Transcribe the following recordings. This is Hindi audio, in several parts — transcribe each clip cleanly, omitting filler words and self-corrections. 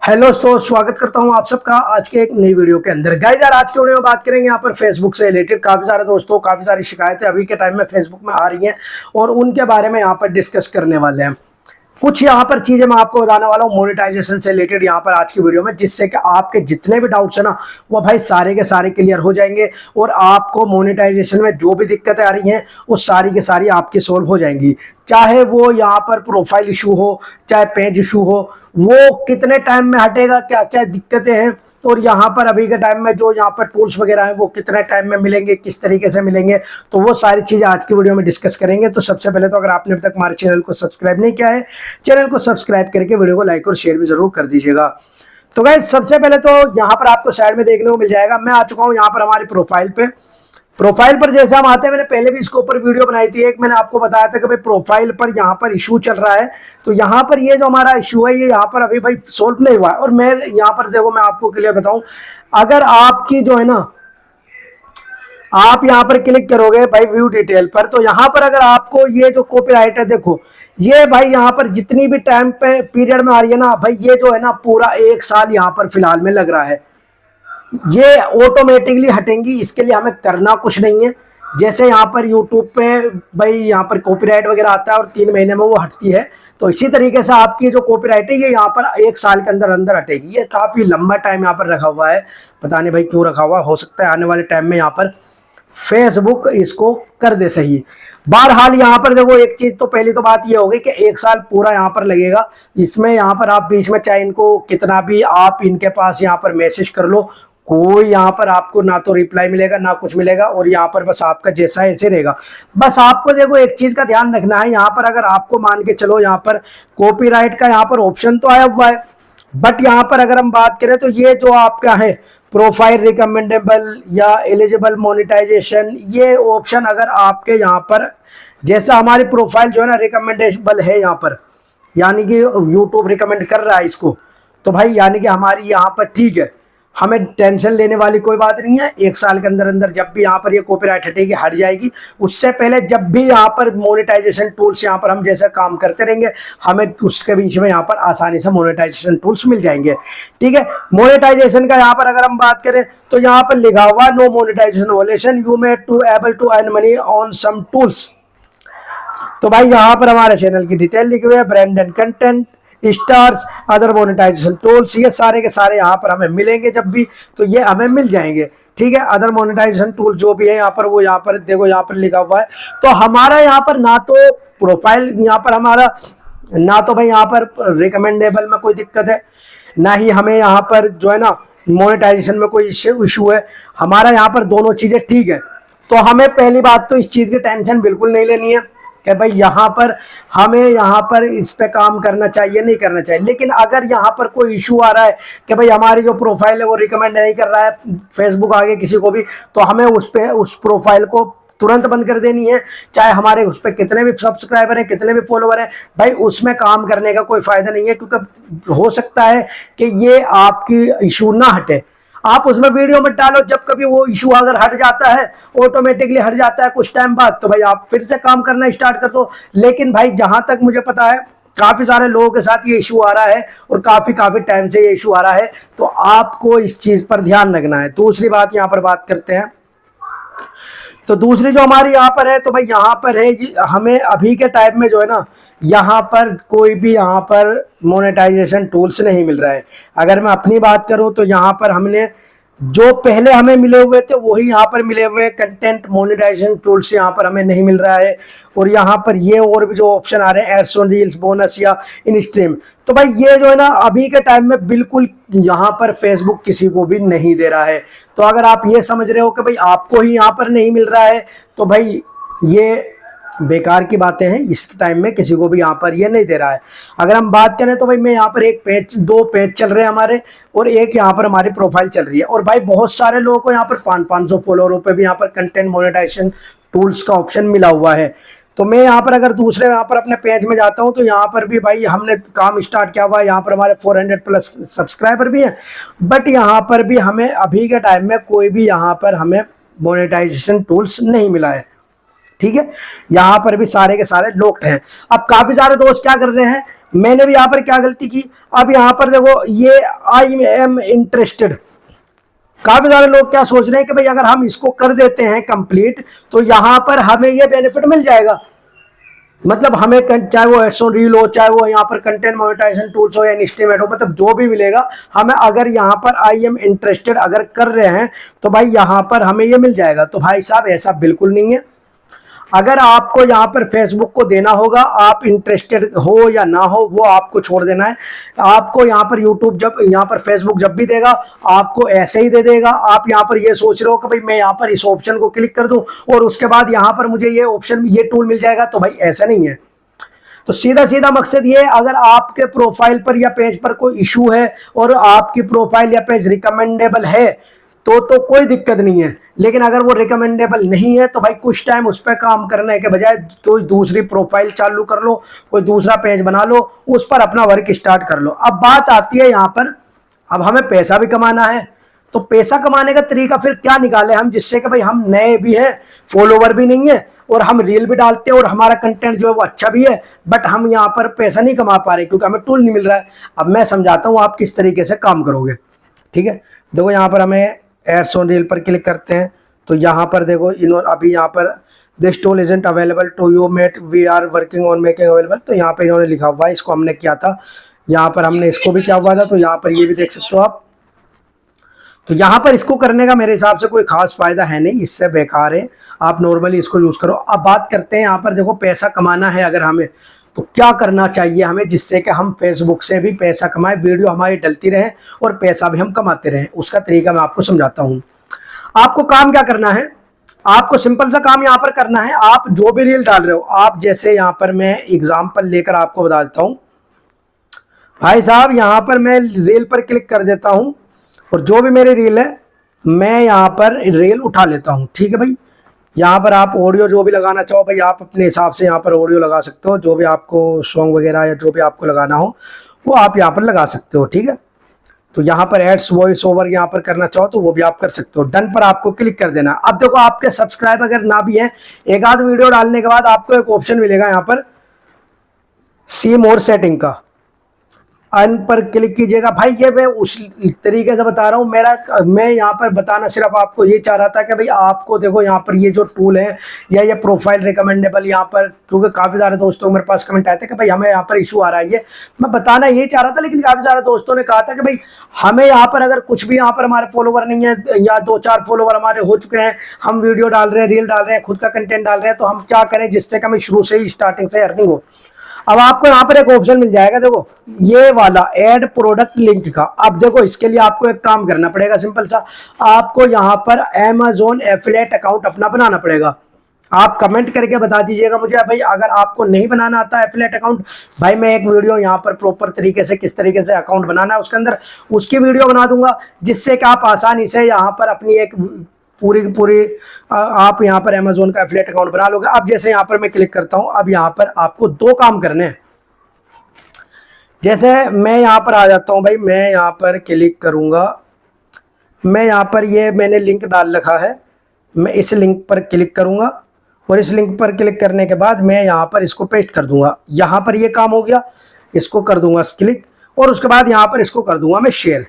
हेलो दोस्तों, स्वागत करता हूं आप सबका आज के एक नई वीडियो के अंदर। गाइस यार, आज के वीडियो में बात करेंगे यहाँ पर फेसबुक से रिलेटेड। काफी सारे दोस्तों काफी सारी शिकायतें अभी के टाइम में फेसबुक में आ रही हैं और उनके बारे में यहाँ पर डिस्कस करने वाले हैं। कुछ यहाँ पर चीजें मैं आपको बताने वाला हूँ मोनेटाइजेशन से रिलेटेड यहाँ पर आज की वीडियो में, जिससे कि आपके जितने भी डाउट्स है ना वो भाई सारे के सारे क्लियर हो जाएंगे और आपको मोनेटाइजेशन में जो भी दिक्कतें आ रही हैं वो सारी के सारी आपकी सोल्व हो जाएंगी। चाहे वो यहाँ पर प्रोफाइल इशू हो, चाहे पेज इशू हो, वो कितने टाइम में हटेगा, क्या क्या दिक्कतें हैं, और यहाँ पर अभी के टाइम में जो यहाँ पर टूल्स वगैरह हैं वो कितने टाइम में मिलेंगे, किस तरीके से मिलेंगे, तो वो सारी चीज़ें आज की वीडियो में डिस्कस करेंगे। तो सबसे पहले तो अगर आपने अभी तक हमारे चैनल को सब्सक्राइब नहीं किया है, चैनल को सब्सक्राइब करके वीडियो को लाइक और शेयर भी जरूर कर दीजिएगा। तो गाइस, सबसे पहले तो यहाँ पर आपको साइड में देखने को मिल जाएगा, मैं आ चुका हूँ यहाँ पर हमारी प्रोफाइल पर जैसे हम आते हैं, मैंने पहले भी इसके ऊपर वीडियो बनाई थी एक, मैंने आपको बताया था कि भाई प्रोफाइल पर यहाँ पर इशू चल रहा है। तो यहाँ पर ये जो हमारा इशू है ये यहाँ पर अभी भाई सोल्व नहीं हुआ है। और मैं यहाँ पर देखो, मैं आपको क्लियर बताऊं, अगर आपकी जो है ना, आप यहाँ पर क्लिक करोगे भाई व्यू डिटेल पर, तो यहाँ पर अगर आपको ये जो कॉपीराइट है, देखो ये भाई यहाँ पर जितनी भी टाइम पे पीरियड में आ रही है ना भाई, ये जो है ना पूरा 1 साल यहाँ पर फिलहाल में लग रहा है। ये ऑटोमेटिकली हटेंगी, इसके लिए हमें करना कुछ नहीं है। जैसे यहाँ पर यूट्यूब पे भाई यहाँ पर कॉपीराइट वगैरह आता है और 3 महीने में वो हटती है, तो इसी तरीके से आपकी जो कॉपीराइट है ये यहाँ पर 1 साल के अंदर अंदर हटेगी। ये काफी लंबा टाइम यहाँ पर रखा हुआ है, पता नहीं भाई क्यों रखा हुआ, हो सकता है आने वाले टाइम में यहाँ पर फेसबुक इसको कर दे सही। बहरहाल यहाँ पर देखो, एक चीज तो पहली तो बात ये होगी कि 1 साल पूरा यहाँ पर लगेगा। इसमें यहाँ पर आप बीच में चाहे इनको कितना भी आप इनके पास यहाँ पर मैसेज कर लो, कोई यहाँ पर आपको ना तो रिप्लाई मिलेगा ना कुछ मिलेगा, और यहाँ पर बस आपका जैसा ऐसे रहेगा। बस आपको देखो एक चीज का ध्यान रखना है, यहाँ पर अगर आपको मान के चलो यहाँ पर कॉपीराइट का यहाँ पर ऑप्शन तो आया हुआ है, बट यहाँ पर अगर हम बात करें तो ये जो आपका है प्रोफाइल रिकमेंडेबल या एलिजिबल मोनेटाइजेशन, ये ऑप्शन अगर आपके यहाँ पर, जैसा हमारी प्रोफाइल जो है ना रिकमेंडेबल है यहाँ पर, यानी कि यूट्यूब रिकमेंड कर रहा है इसको, तो भाई यानी कि हमारी यहाँ पर ठीक है, हमें टेंशन लेने वाली कोई बात नहीं है। 1 साल के अंदर अंदर जब भी यहाँ पर ये कॉपीराइट हटेगी, हट जाएगी। उससे पहले जब भी यहाँ पर मोनेटाइजेशन टूल्स यहाँ पर हम जैसा काम करते रहेंगे, हमें उसके बीच में यहाँ पर आसानी से मोनेटाइजेशन टूल्स मिल जाएंगे। ठीक है, मोनेटाइजेशन का यहाँ पर अगर हम बात करें तो यहाँ पर लिखा हुआ no monetisation violation, you may to able to earn money on some tools. तो भाई यहाँ पर हमारे चैनल की डिटेल लिखे हुए है, brand and content, stars, other monetisation tools, ये सारे के सारे यहाँ पर हमें मिलेंगे जब भी, तो ये हमें मिल जाएंगे। ठीक है, अदर मोनेटाइजेशन टूल जो भी है यहाँ पर, वो यहाँ पर देखो यहाँ पर लिखा हुआ है। तो हमारा यहाँ पर ना तो प्रोफाइल यहाँ पर हमारा, ना तो भाई यहाँ पर रिकमेंडेबल में कोई दिक्कत है, ना ही हमें यहाँ पर जो है ना मोनेटाइजेशन में कोई इशू है। हमारा यहाँ पर दोनों चीजें ठीक है। तो हमें पहली बात तो इस चीज की टेंशन बिल्कुल नहीं लेनी है कि भाई यहाँ पर हमें यहाँ पर इस पे काम करना चाहिए नहीं करना चाहिए। लेकिन अगर यहाँ पर कोई इशू आ रहा है कि भाई हमारी जो प्रोफाइल है वो रिकमेंड नहीं कर रहा है फेसबुक आगे किसी को भी, तो हमें उस प्रोफाइल को तुरंत बंद कर देनी है। चाहे हमारे उस पर कितने भी सब्सक्राइबर हैं, कितने भी फॉलोवर हैं, भाई उसमें काम करने का कोई फायदा नहीं है, क्योंकि हो सकता है कि ये आपकी इशू ना हटे। आप उसमें वीडियो मत डालो, जब कभी वो इशू अगर हट जाता है, ऑटोमेटिकली हट जाता है कुछ टाइम बाद, तो भाई आप फिर से काम करना स्टार्ट कर दो। लेकिन भाई जहां तक मुझे पता है काफी सारे लोगों के साथ ये इशू आ रहा है और काफी टाइम से ये इशू आ रहा है, तो आपको इस चीज पर ध्यान रखना है। दूसरी बात यहाँ पर बात करते हैं, तो दूसरी जो हमारी यहाँ पर है, तो भाई यहाँ पर है हमें अभी के टाइम में जो है ना यहाँ पर कोई भी यहाँ पर मोनेटाइजेशन टूल्स नहीं मिल रहा है। अगर मैं अपनी बात करूँ तो यहाँ पर हमने जो पहले हमें मिले हुए थे वही यहाँ पर मिले हुए कंटेंट मोनेटाइजेशन टूल्स यहाँ पर हमें नहीं मिल रहा है। और यहाँ पर ये और भी जो ऑप्शन आ रहे हैं एड्स ऑन रील्स, बोनस या इन स्ट्रीम, तो भाई ये जो है ना अभी के टाइम में बिल्कुल यहाँ पर फेसबुक किसी को भी नहीं दे रहा है। तो अगर आप ये समझ रहे हो कि भाई आपको ही यहाँ पर नहीं मिल रहा है, तो भाई ये बेकार की बातें हैं। इस टाइम में किसी को भी यहाँ पर ये नहीं दे रहा है। अगर हम बात करें तो भाई मैं यहाँ पर एक पेज, 2 पेज चल रहे हैं हमारे, और एक यहाँ पर हमारी प्रोफाइल चल रही है। और भाई बहुत सारे लोगों को यहाँ पर 500 फॉलोअरों पे भी यहाँ पर कंटेंट मोनेटाइजेशन टूल्स का ऑप्शन मिला हुआ है। तो मैं यहाँ पर अगर दूसरे यहाँ पर अपने पेज में जाता हूँ तो यहाँ पर भी भाई हमने काम स्टार्ट किया हुआ है। यहाँ पर हमारे 400+ सब्सक्राइबर भी हैं, बट यहाँ पर भी हमें अभी के टाइम में कोई भी यहाँ पर हमें मोनेटाइजेशन टूल्स नहीं मिला है। ठीक है, यहाँ पर भी सारे के सारे लॉक्ड हैं। अब काफी सारे दोस्त क्या कर रहे हैं, मैंने भी यहाँ पर क्या गलती की, अब यहाँ पर देखो ये आई एम इंटरेस्टेड, काफी सारे लोग क्या सोच रहे हैं कि भाई अगर हम इसको कर देते हैं कंप्लीट तो यहाँ पर हमें ये बेनिफिट मिल जाएगा। मतलब हमें चाहे वो एड्स ऑन रील हो, चाहे वो यहाँ पर कंटेंट मोनेटाइजेशन टूल्स हो या इन्वेस्टमेंट हो, मतलब जो भी मिलेगा हमें, अगर यहाँ पर आई एम इंटरेस्टेड अगर कर रहे हैं तो भाई यहाँ पर हमें ये मिल जाएगा। तो भाई साहब ऐसा बिल्कुल नहीं है। अगर आपको यहाँ पर फेसबुक को देना होगा, आप इंटरेस्टेड हो या ना हो वो आपको छोड़ देना है। आपको यहाँ पर यूट्यूब जब यहाँ पर फेसबुक जब भी देगा आपको ऐसे ही दे देगा। आप यहाँ पर ये सोच रहे हो कि भाई मैं यहाँ पर इस ऑप्शन को क्लिक कर दूं और उसके बाद यहाँ पर मुझे ये ऑप्शन ये टूल मिल जाएगा, तो भाई ऐसा नहीं है। तो सीधा सीधा मकसद ये है, अगर आपके प्रोफाइल पर या पेज पर कोई इशू है और आपकी प्रोफाइल या पेज रिकमेंडेबल है तो कोई दिक्कत नहीं है। लेकिन अगर वो रिकमेंडेबल नहीं है तो भाई कुछ टाइम उस पर काम करने के बजाय कोई दूसरी प्रोफाइल चालू कर लो, कोई दूसरा पेज बना लो, उस पर अपना वर्क स्टार्ट कर लो। अब बात आती है यहाँ पर, अब हमें पैसा भी कमाना है, तो पैसा कमाने का तरीका फिर क्या निकाले हम, जिससे कि भाई हम नए भी हैं, फॉलोवर भी नहीं है और हम रील भी डालते हैं और हमारा कंटेंट जो है वो अच्छा भी है, बट हम यहाँ पर पैसा नहीं कमा पा रहे क्योंकि हमें टूल नहीं मिल रहा है। अब मैं समझाता हूँ आप किस तरीके से काम करोगे, ठीक है। देखो यहाँ पर हमें एड्स ऑन रील पर क्लिक करते हैं तो यहाँ पर देखो इन्होंने अभी यहाँ पर this tool isn't available to you yet we are working on making available, तो यहाँ पर इन्होंने लिखा हुआ है, इसको हमने किया था, यहाँ पर हमने इसको भी किया हुआ था, तो यहाँ पर ये भी देख सकते हो आप। तो यहाँ पर इसको करने का मेरे हिसाब से कोई खास फायदा है नहीं, इससे बेकार है, आप नॉर्मली इसको यूज करो। अब बात करते हैं यहाँ पर, देखो पैसा कमाना है अगर हमें तो क्या करना चाहिए हमें, जिससे कि हम फेसबुक से भी पैसा कमाएं, वीडियो हमारी डलती रहे और पैसा भी हम कमाते रहें। उसका तरीका मैं आपको समझाता हूँ। आपको काम क्या करना है, आपको सिंपल सा काम यहाँ पर करना है। आप जो भी रील डाल रहे हो, आप जैसे यहाँ पर मैं एग्जाम्पल लेकर आपको बता देता हूँ भाई साहब, यहाँ पर मैं रील पर क्लिक कर देता हूँ और जो भी मेरी रील है मैं यहाँ पर रील उठा लेता हूँ, ठीक है भाई। यहाँ पर आप ऑडियो जो भी लगाना चाहो भाई आप अपने हिसाब से यहाँ पर ऑडियो लगा सकते हो, जो भी आपको सॉन्ग वगैरह या जो भी आपको लगाना हो वो आप यहाँ पर लगा सकते हो, ठीक है। तो यहाँ पर एड्स वॉइस ओवर यहाँ पर करना चाहो तो वो भी आप कर सकते हो। डन पर आपको क्लिक कर देना। अब देखो आपके सब्सक्राइब अगर ना भी है, एक आध वीडियो डालने के बाद आपको एक ऑप्शन मिलेगा यहाँ पर सी मोर सेटिंग का, अन पर क्लिक कीजिएगा। भाई ये मैं उस तरीके से बता रहा हूँ, मैं यहाँ पर बताना सिर्फ आपको ये चाह रहा था कि भाई आपको देखो यहाँ पर ये जो टूल है या ये प्रोफाइल रिकमेंडेबल यहाँ पर, क्योंकि काफ़ी सारे दोस्तों मेरे पास कमेंट आए थे कि भाई हमें यहाँ पर इशू आ रहा है, ये मैं बताना ये चाह रहा था। लेकिन काफ़ी सारे दोस्तों ने कहा था कि भाई हमें यहाँ पर अगर कुछ भी यहाँ पर हमारे फॉलोवर नहीं है या 2-4 फॉलोवर हमारे हो चुके हैं, हम वीडियो डाल रहे हैं, रील डाल रहे हैं, खुद का कंटेंट डाल रहे हैं, तो हम क्या करें जिससे कि हमें शुरू से ही स्टार्टिंग से अर्निंग हो। अब आपको यहाँ पर एक ऑप्शन मिल जाएगा, देखो ये वाला ऐड प्रोडक्ट लिंक का। अब देखो इसके लिए आपको एक काम करना पड़ेगा सिंपल सा, आपको यहाँ पर Amazon एफिलिएट अकाउंट अपना बनाना पड़ेगा। आप कमेंट करके बता दीजिएगा मुझे भाई अगर आपको नहीं बनाना आता एफिलिएट अकाउंट। भाई मैं एक वीडियो यहाँ पर प्रॉपर तरीके से किस तरीके से अकाउंट बनाना है उसके अंदर उसकी वीडियो बना दूंगा, जिससे कि आप आसानी से यहाँ पर अपनी एक पूरी की पूरी आप यहाँ पर Amazon का एफिलिएट अकाउंट बना लोगे। अब जैसे यहाँ पर मैं क्लिक करता हूँ, अब यहाँ पर आपको 2 काम करने हैं। जैसे मैं यहाँ पर आ जाता हूँ भाई, मैं यहाँ पर क्लिक करूँगा, मैं यहाँ पर ये मैंने लिंक डाल रखा है, मैं इस लिंक पर क्लिक करूँगा और इस लिंक पर क्लिक करने के बाद मैं यहाँ पर इसको पेस्ट कर दूंगा। यहाँ पर ये काम हो गया, इसको कर दूंगा क्लिक और उसके बाद यहाँ पर इसको कर दूंगा मैं शेयर।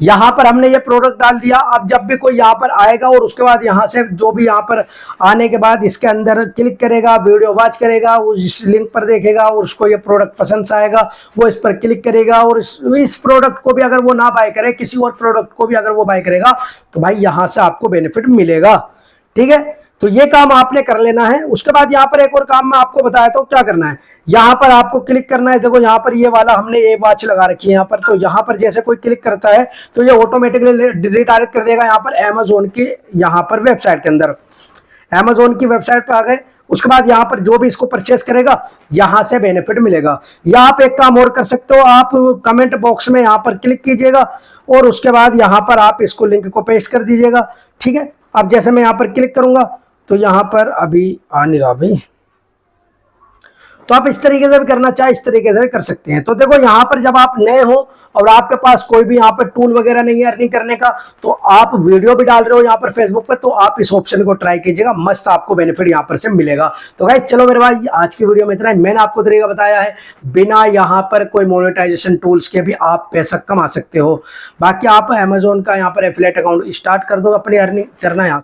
यहाँ पर हमने ये प्रोडक्ट डाल दिया। अब जब भी कोई यहाँ पर आएगा और उसके बाद यहाँ से जो भी यहाँ पर आने के बाद इसके अंदर क्लिक करेगा, वीडियो वॉच करेगा, उस लिंक पर देखेगा और उसको ये प्रोडक्ट पसंद आएगा, वो इस पर क्लिक करेगा और इस प्रोडक्ट को भी अगर वो ना बाय करे, किसी और प्रोडक्ट को भी अगर वो बाय करेगा तो भाई यहाँ से आपको बेनिफिट मिलेगा, ठीक है। तो ये काम आपने कर लेना है। उसके बाद यहाँ पर एक और काम मैं आपको बताया था क्या करना है, यहाँ पर आपको क्लिक करना है। देखो यहाँ पर ये वाला हमने ये वॉच लगा रखी है यहाँ पर, तो यहाँ पर जैसे कोई क्लिक करता है तो ये ऑटोमेटिकली रिडायरेक्ट कर देगा यहाँ पर Amazon की यहाँ पर वेबसाइट के अंदर। Amazon की वेबसाइट पर आ गए, उसके बाद यहाँ पर जो भी इसको परचेस करेगा यहाँ से बेनिफिट मिलेगा। या आप एक काम और कर सकते हो, आप कमेंट बॉक्स में यहाँ पर क्लिक कीजिएगा और उसके बाद यहाँ पर आप इसको लिंक को पेस्ट कर दीजिएगा, ठीक है। अब जैसे मैं यहाँ पर क्लिक करूंगा तो यहाँ पर अभी आ नहीं रहा भाई, तो आप इस तरीके से भी करना चाहे इस तरीके से भी कर सकते हैं। तो देखो यहाँ पर जब आप नए हो और आपके पास कोई भी यहाँ पर टूल वगैरह नहीं है अर्निंग करने का, तो आप वीडियो भी डाल रहे हो यहाँ पर फेसबुक पे, तो आप इस ऑप्शन को ट्राई कीजिएगा, मस्त आपको बेनिफिट यहाँ पर से मिलेगा। तो गाइस चलो मेरे भाई आज की वीडियो में इतना ही। मैंने आपको तरीका बताया है, बिना यहाँ पर कोई मोनेटाइजेशन टूल्स के भी आप पैसा कमा सकते हो। बाकी आप अमेजोन का यहाँ पर एफिलिएट अकाउंट स्टार्ट कर दो, अपनी अर्निंग करना यहाँ।